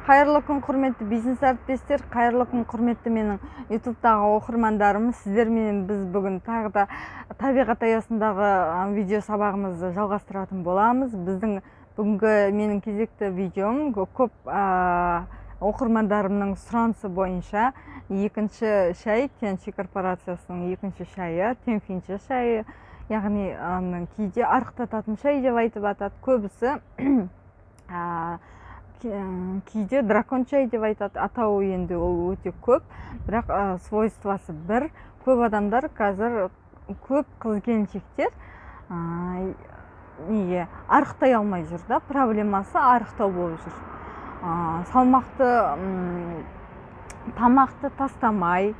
Қайырлы күн, құрметті бизнес әріптестер, қайырлы күн, құрметті менің ютубтағы оқырмандарым. Сіздермен біз бүгін тағы да табиғат аясындағы видео сабағымызды жалғастыратын боламыз. Біздің бүгінгі менің кезекті видеом көп оқырмандарымның сұранысы бойынша екінші шай, Тяньши корпорациясының екінші шайы, Тяньфэньши шайы, яғни кейде арықтататын шай деп айтып атады. Көбісі кейде дракон чай деп айтады. Атауы енді ол өте көп, бірақ свойствосы бір. Көп адамдар қазір, көп қыз-келіншектер неге арықтай алмай жүр да, проблемасы арықтау болып жүр. Салмақты тамақты тастамай,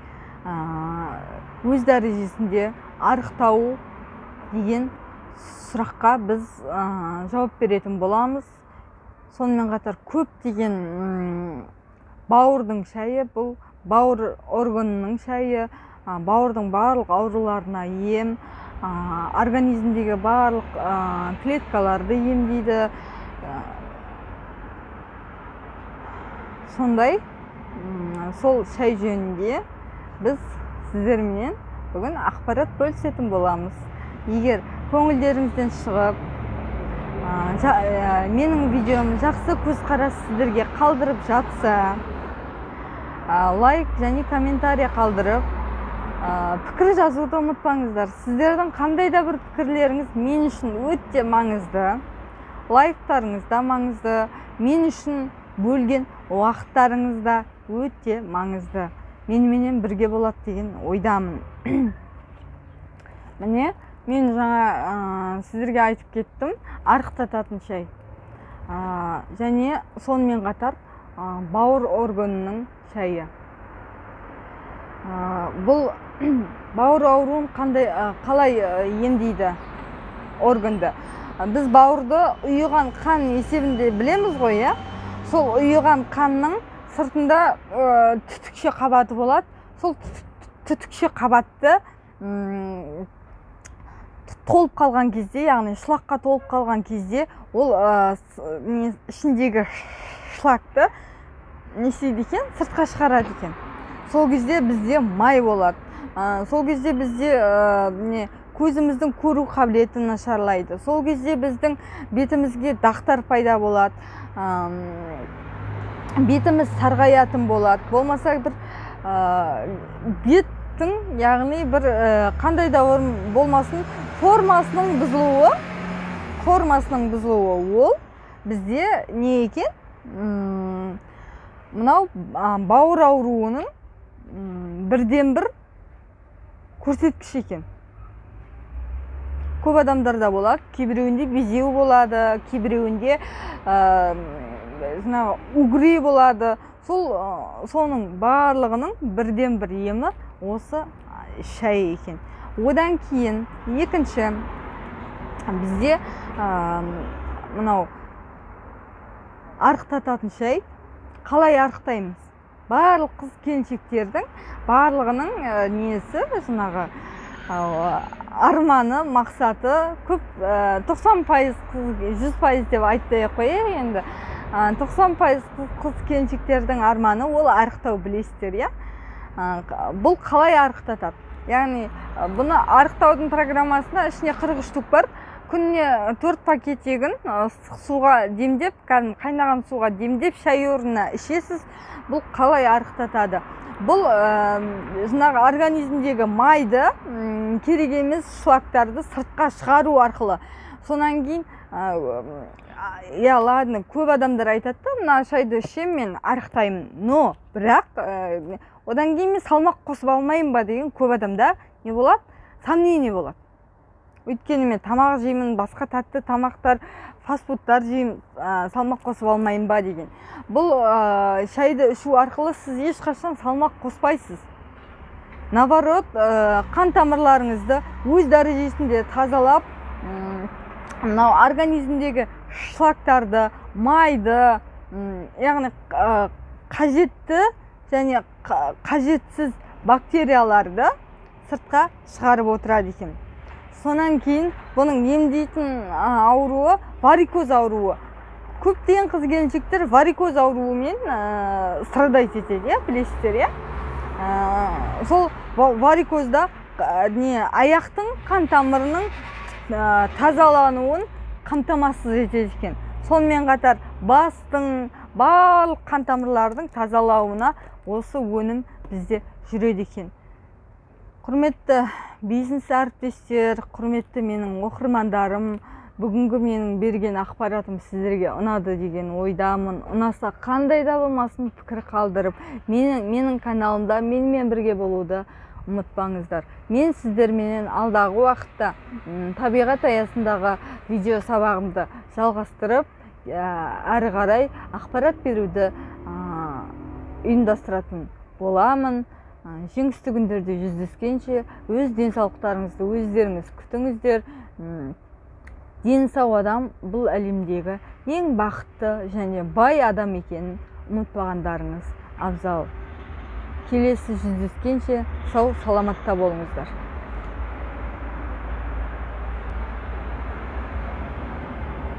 өз дәрежесінде арықтау деген сұраққа біз жауап беретін боламыз. Сонымен қатар көптеген бауырдың шайы, бұл бауыр органының шайы, бауырдың барлық ауруларына ем, организмдегі барлық клеткаларды емдейді. Сондай, сол шай жөнінде біз сіздермен бүгін ақпарат бөлісетін боламыз. Егер көңілдеріңізден шығып, менің видеом жақсы көзқарас сіздерге қалдырып жатса, лайк және комментарий қалдырып, пікір жазуды ұмытпаңыздар. Сіздердің қандай да бір пікірлеріңіз мен үшін өте маңызды. Лайктарыңыз да маңызды, мен үшін бөлген уақыттарыңыз да өте маңызды. Меніменен бірге болады деген ойдамын. Міне, мен жаңа сіздерге айтып кеттім, арықтататын шай. Және сонымен қатар бауыр органының шайы. Бұл бауыр ауруын қалай емдейді органды? Біз бауырды ұйыған қан есебінде білеміз ғой, сол ұйыған қанның сыртында түтікше қабаты болады. Сол түтікше қабатты толып қалған кезде, яғни шлакқа толып қалған кезде, ол ішіндегі шлакты несейді екен, сыртқа шығарады екен. Сол кезде бізде май болады. Сол кезде бізде көзіміздің көру қабілеті нашарлайды. Сол кезде біздің бетімізге дақтар пайда болады. Бетіміз сарғаятын болады. Болмаса бір беттің, яғни бір қандай да болмасын, формасының бұзылуы ол бізде не екен? Мынау бауыр ауруының бірден бір көрсеткіш екен. Көп адамдарда болады, кейбіреуінде безеу болады, кейбіреуінде угри болады. Соның барлығының бірден бір емі осы шай екен. Одан кейін екінші бізде мынау арықтататын шай. Қалай арықтаймыз? Барлық қыз-келіншектердің барлығының несі, жаңағы арманы, мақсаты көп, 90% 100% деп айтпай қояйық енді. 90% қыз-келіншектердің арманы ол арықтау, білесіздер, Бұл қалай арықтатады? Яғни, бұны арықтаудың программасында ішіне 40 штук бар. Күніне 4 пакет егін суға демдеп, қайнаған суға демдеп, шай орнына ішесіз. Бұл қалай арықтатады? Бұл жаңағы организмдегі майды, керек емес шлактарды сыртқа шығару арқылы. Сонан кейін, ладно, көп адамдар айтады, мына шайды ішем, мен арықтаймын. Но, бірақ одан кейін мен салмақ қосып алмайын ба деген көп адамда не болады? Сомнение болады. Өйткені мен тамақ жеймін, басқа тәтті тамақтар, фастфудтар жеймін, салмақ қосып алмайын ба деген. Бұл шайды ішу арқылы сіз ешқашан салмақ қоспайсыз. Наоборот, қан тамырларыңызды өз дәрежесінде тазалап, мынау организмдегі шлактарды, майды, яғни қажетті және қажетсіз бактерияларды сыртқа шығарып отырады екен. Сонан кейін бұның емдейтін ауруы варикоз ауруы. көптеген қыз келіншектер варикоз ауруымен страдать етеді, білесіздер, сол варикозда аяқтың қан тамырының тазалануын қамтамасыз етеді екен. Сонымен қатар бастың барлық қан тамырлардың тазалауына осы өнім бізде жүреді екен. Құрметті бизнес әріптестер, құрметті менің оқырмандарым, бүгінгі менің берген ақпаратым сіздерге ұнады деген ойдамын. Ұнаса қандай да болмасын пікір қалдырып, менің каналымда менімен бірге болуды ұмытпаңыздар. Мен сіздерменен алдағы уақытта табиғат аясындағы видео сабағымды жалғастырып, әрі қарай ақпарат беруді ұйымдастыратын боламын. Жеңісті күндерде жүздескенше өз денсаулықтарыңызды өздеріңіз күтіңіздер. Дені сау адам бұл әлемдегі ең бақытты және бай адам екенін ұмытпағандарыңыз абзал. Келесі жүздескенше сау саламатта болыңыздар.